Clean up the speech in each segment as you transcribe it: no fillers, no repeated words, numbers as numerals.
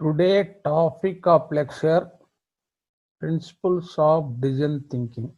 Today topic of lecture principles of decision thinking.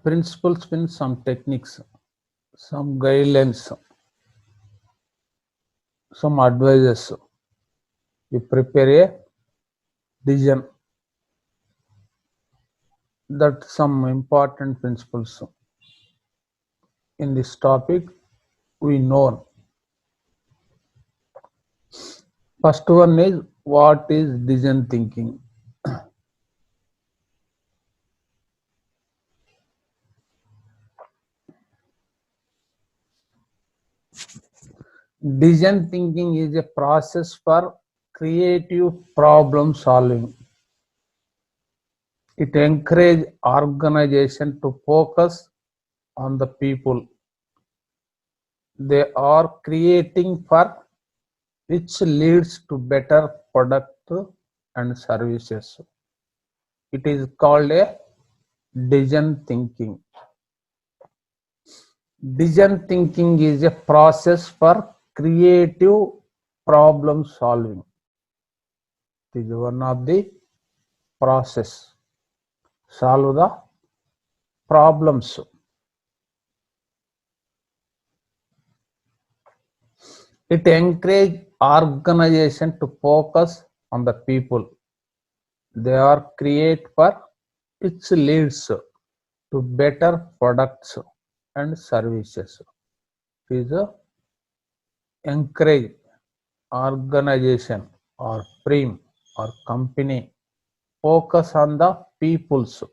Principles means some techniques, some guidelines, some advices. You prepare a decision. That some important principles in this topic we know. First one is what is decision thinking. Decision thinking is a process for creative problem solving. It encourages organization to focus on the people they are creating for, which leads to better product and services. It is called a decision thinking. Decision thinking is a process for creative problem solving. It is one of the process. Solve the problems. It encourages organization to focus on the people they are create for, which leads to better products and services. It is a encourage organization or firm or company focus on the peoples.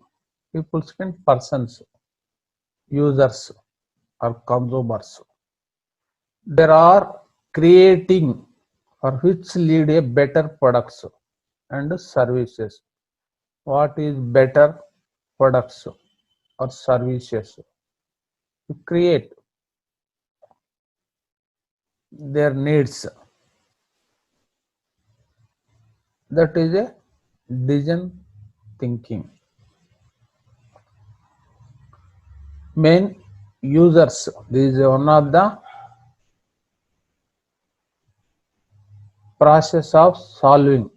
Peoples mean persons, users or consumers. There are creating or which lead a better products and services. What is better products or services? To create their needs. That is a decision thinking. Main users. This is one of the process of solving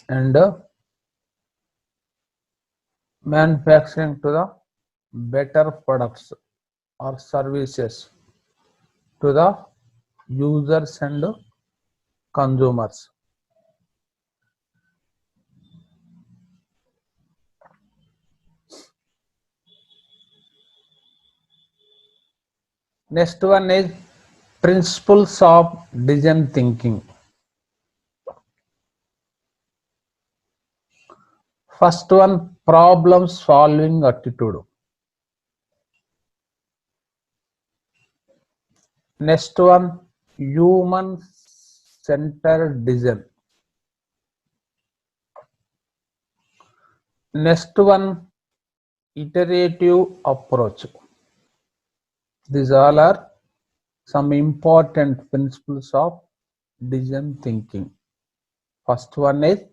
and manufacturing to the better products or services to the users and consumers. Next one is principles of decision thinking. First one, problem solving attitude. Next one, human centered decision. Next one, iterative approach. These all are some important principles of decision thinking. First one is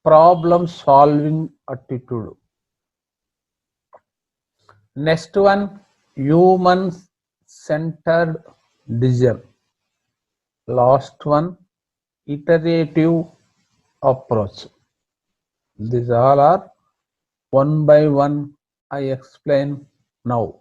problem solving attitude. Next one, human centered decision. Last one, iterative approach. These all are one by one I explain now.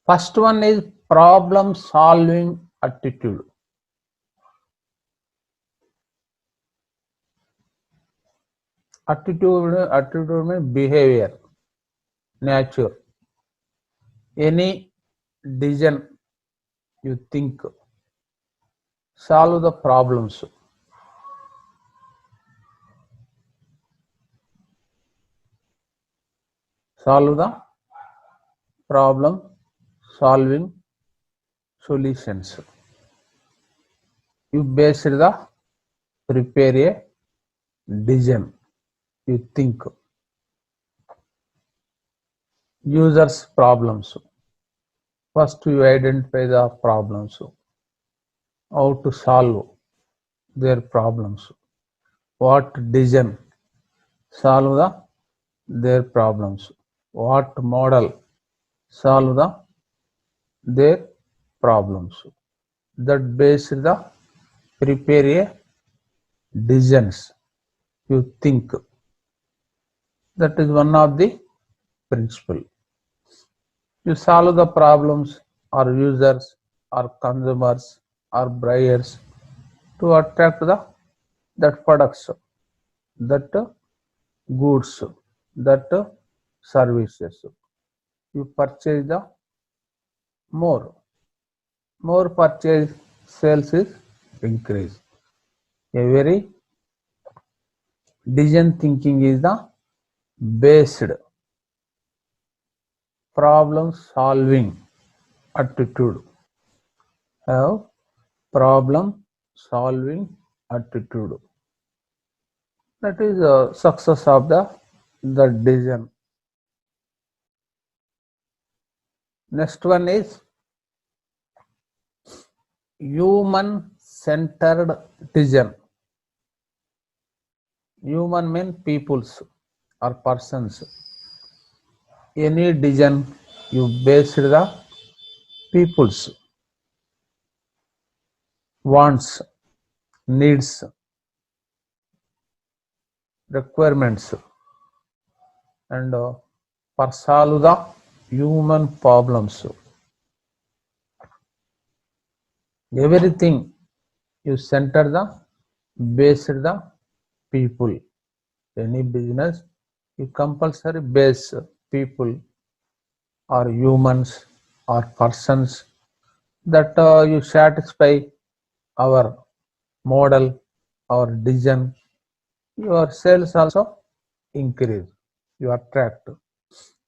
First one is problem solving attitude. Attitude means behavior, nature. Any decision you think, solve the problems. Solve the problem solving solutions. You base the prepare a decision. You think. Users problems. First you identify the problems. How to solve their problems. What decision? Solve the their problems. What model solve their problems. That based the prepare a decisions. You think. That is one of the principle. You solve the problems or users or consumers or buyers to attract that products, that goods, that services. You purchase the more purchase, sales is increase. A very decision thinking is the based problem solving attitude. Have problem solving attitude. That is the success of the decision. Next one is human centered decision. Human mean peoples or persons. Any decision you base the people's wants, needs, requirements, and for solve the human problems. Everything you center the base the people. Any business you compulsory base people or humans or persons, that you satisfy our model or decision, your sales also increase. You attract.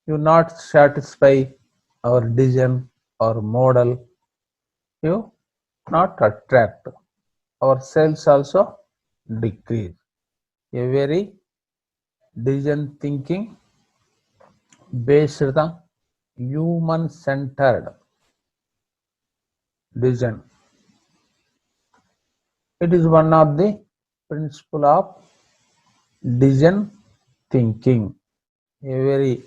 You not satisfy our decision or model, you not attract. Our sales also decrease. A very decision thinking based the human centered decision. It is one of the principle of decision thinking. Every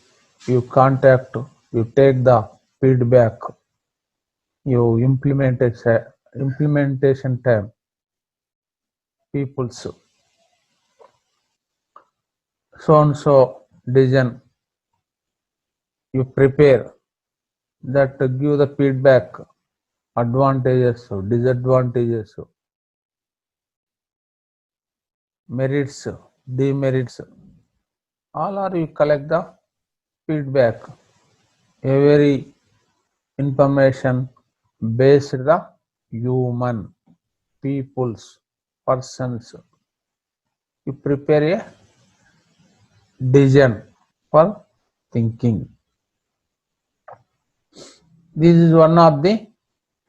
you contact, you take the feedback, you implementation time, people's so and so decision, you prepare that give the feedback, advantages, disadvantages, merits, demerits, all are you collect the feedback. Every information based the human, peoples, persons. You prepare a decision for thinking. This is one of the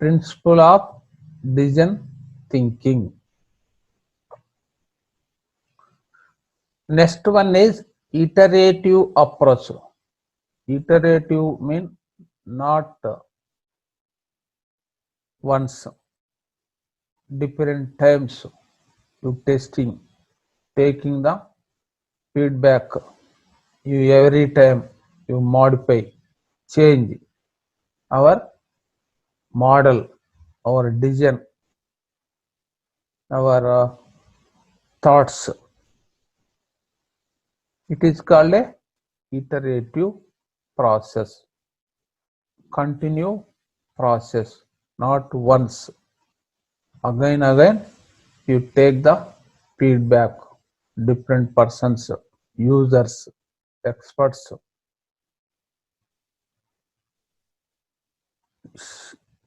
principle of decision thinking. Next one is iterative approach. Iterative means not once, different times you testing, taking the feedback. You every time you modify, change our model, our decision, our thoughts. It is called a iterative process. Continue process, not once. Again, you take the feedback, different persons, users, experts,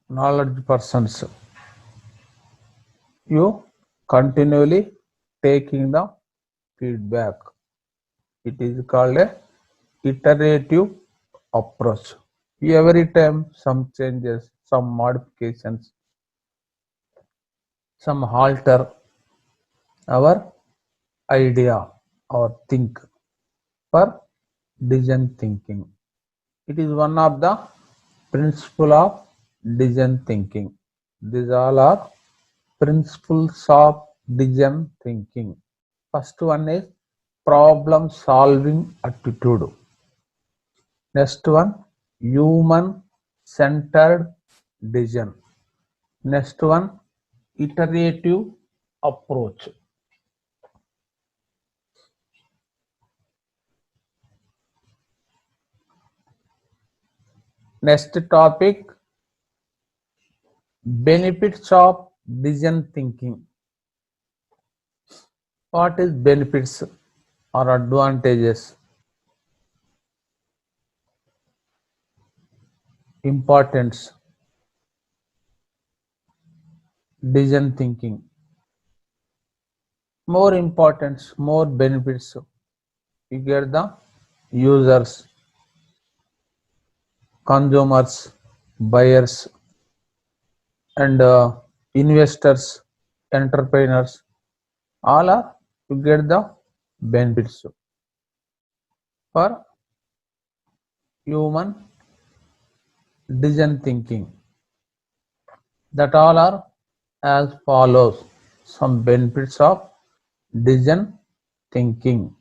knowledge persons. You continually taking the feedback. It is called a iterative approach. Every time some changes, some modifications, some alter our idea or think for decision thinking. It is one of the principle of decision thinking. These all are principles of decision thinking. First one is problem solving attitude. Next one, human centered decision. Next one, iterative approach. Next topic, benefits of decision thinking. What is benefits or advantages? Importance, decision thinking. More importance, more benefits. You get the users, consumers, buyers, and investors, entrepreneurs. All are you get the benefits for human decision thinking. That all are as follows. Some benefits of decision thinking.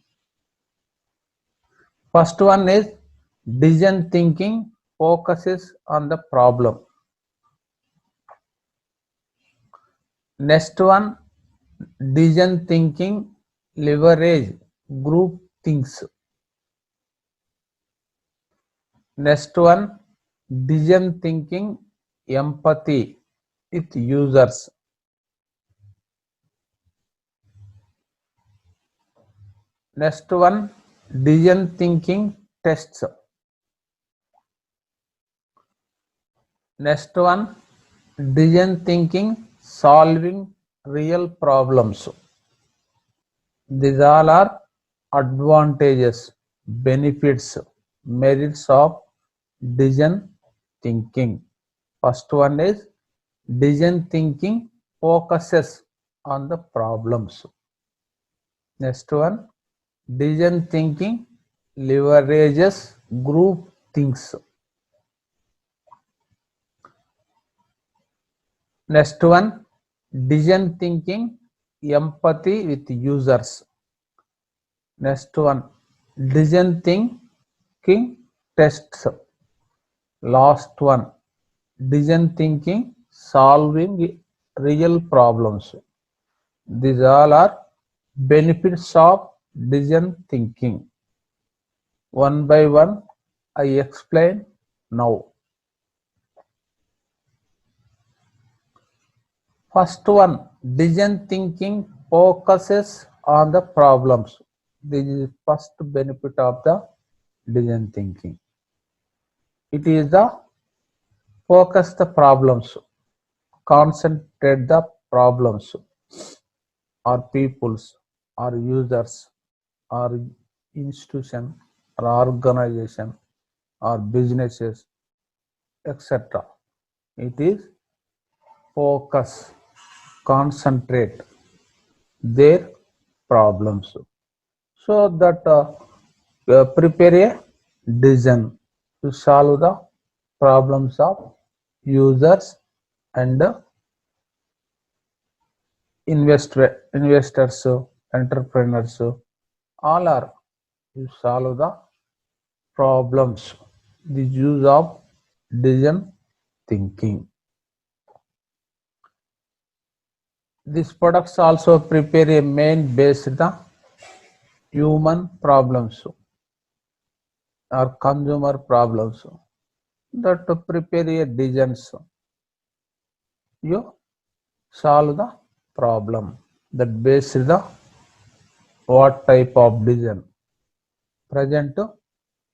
First one is decision thinking focuses on the problem. Next one, decision thinking leverage group things. Next one, decision thinking empathy with users. Next one, decision thinking tests. Next one, decision thinking solving real problems. These all are advantages, benefits, merits of decision thinking. First one is decision thinking focuses on the problems. Next one, decision thinking leverages group things. Next one, decision thinking empathy with users. Next one, decision thinking tests. Last one, decision thinking solving real problems. These all are benefits of decision thinking. One by one, I explain now. First one, decision thinking focuses on the problems. This is first benefit of the decision thinking. It is the focus the problems, concentrate the problems, or peoples, or users, or institution, or organization, or businesses, etc. It is focus, concentrate their problems, so that prepare a decision to solve the problems of users and investors, entrepreneurs. All are to solve the problems. The use of decision thinking. These products also prepare a main based the human problems or consumer problems, that to prepare a decisions. You solve the problem that based the what type of decision present to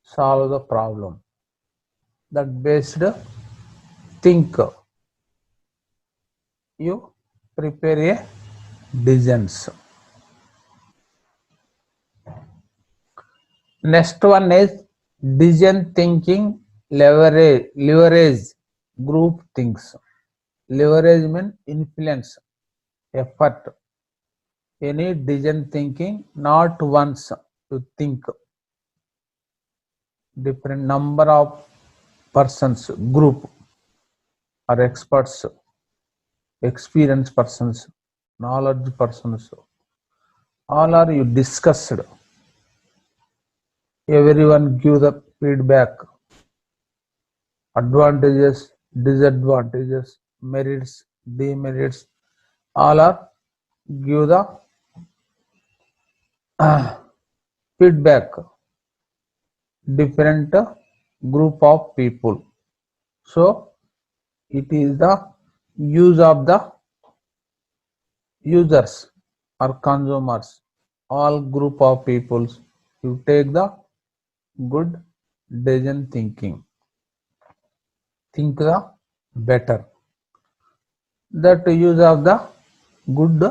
solve the problem, that based think you prepare a decisions. Next one is decision thinking leverage group things. Leverage means influence, effort. Any decision thinking not once to think different number of persons, group, or experts, experienced persons, knowledge persons, all are you discussed Everyone give the feedback, advantages, disadvantages, merits, demerits, all are give the feedback, different group of people. So it is the use of the users or consumers, all group of peoples. You take the good decision thinking, think the better. That use of the good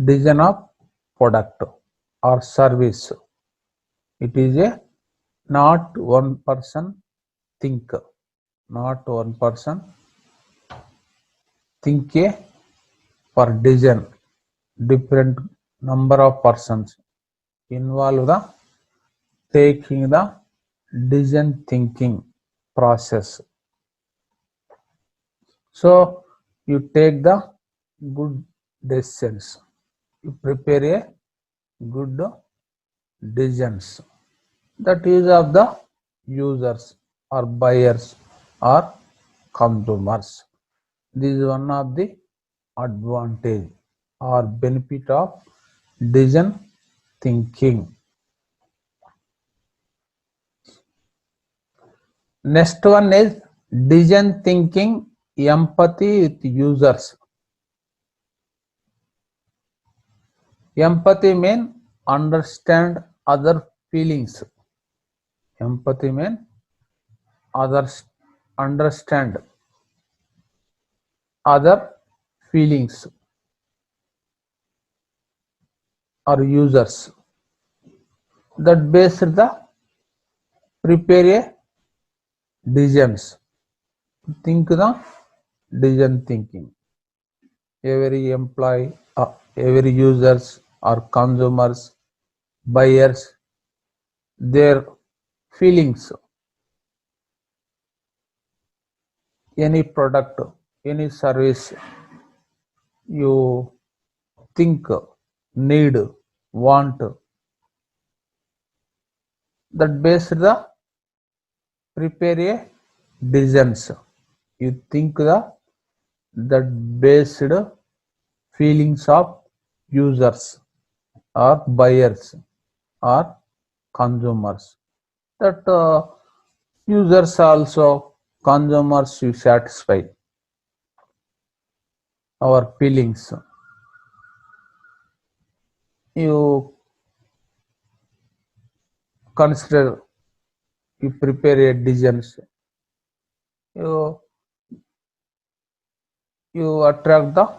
decision of product or service. It is a not one person think, not one person think a for decision, different number of persons involve the taking the decision thinking process. So you take the good decisions, you prepare a good decisions. That is of the users or buyers or consumers. This is one of the advantage or benefit of decision thinking. Next one is decision thinking empathy with users. Empathy means understand other feelings. Empathy means others understand other feelings or users. That based the prepare a decisions. Think the decision thinking. Every employee, every users or consumers, buyers, their feelings, any product, any service you think, need, want, that based the prepare a decisions. You think the that based feelings of users or buyers or consumers. That users also consumers you satisfy our feelings. You consider, you prepare a decisions. You attract the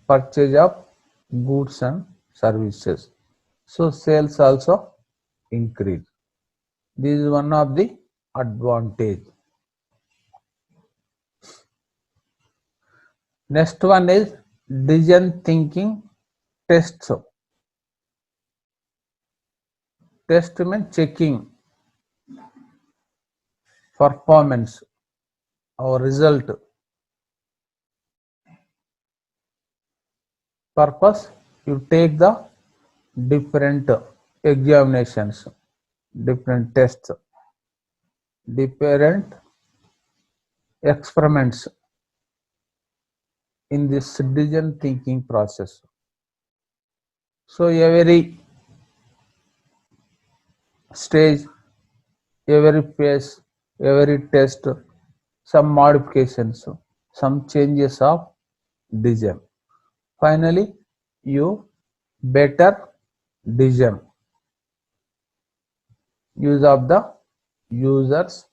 purchase of goods and services. So sales also increase. This is one of the advantage. Next one is decision thinking tests. Test means checking performance or result. Purpose, you take the different examinations, different tests, different experiments in this decision thinking process. So every stage, every phase, every test, some modifications, some changes of decision. Finally, you better decision. Use of the users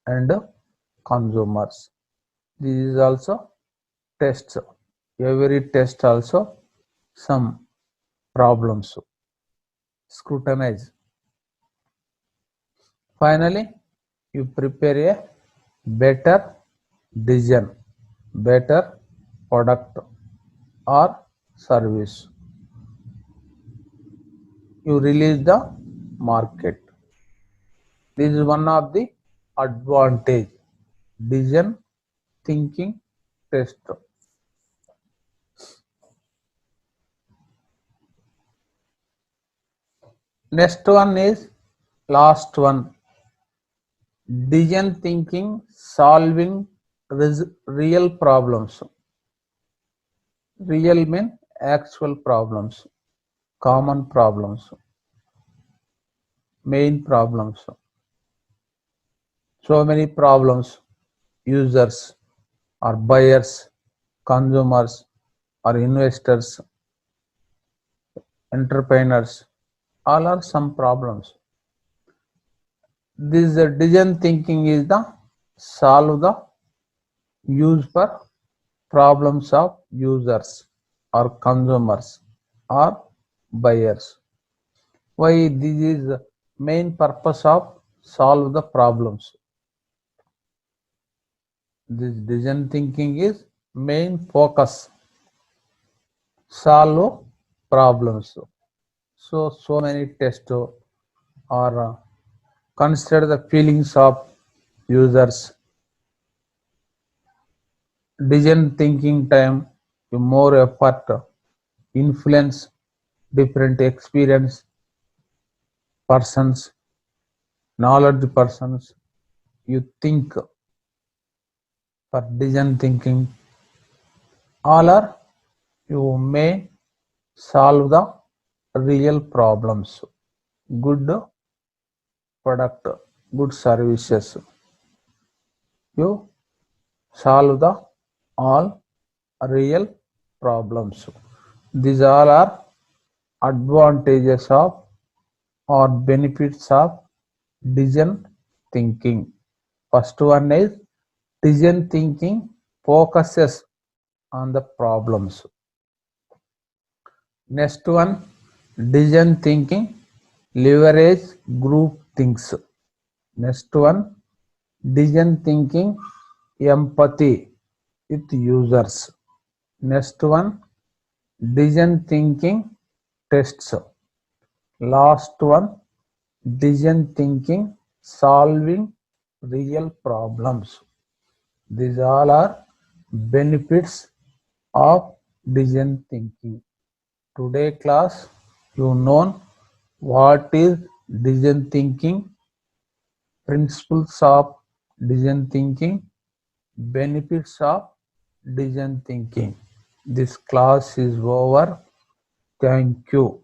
and consumers. This is also tests. Every test also some problems. Scrutinize. Finally, you prepare a better decision, better product or service. You release the market. This is one of the advantage decision thinking test. Next one is Last one, decision thinking, solving real problems. Real mean actual problems, common problems, main problems. So many problems, users or buyers, consumers or investors, entrepreneurs, all are some problems. This decision thinking is the solve the use for problems of users or consumers or buyers. Why this is the main purpose of solve the problems. This decision thinking is main focus, solve problems. So many tests or consider the feelings of users. Decision thinking time, you more effort, influence different experience persons, knowledge persons. You think for decision thinking, all are you may solve the real problems, good product, good services. You solve the all real problems. These all are advantages of or benefits of decision thinking. First one is decision thinking focuses on the problems. Next one, decision thinking leverage group things. Next one, decision thinking empathy with users. Next one, decision thinking tests. Last one, decision thinking solving real problems. These all are benefits of decision thinking. Today class, you know what is decision thinking, principles of decision thinking, benefits of decision thinking. This class is over. Thank you.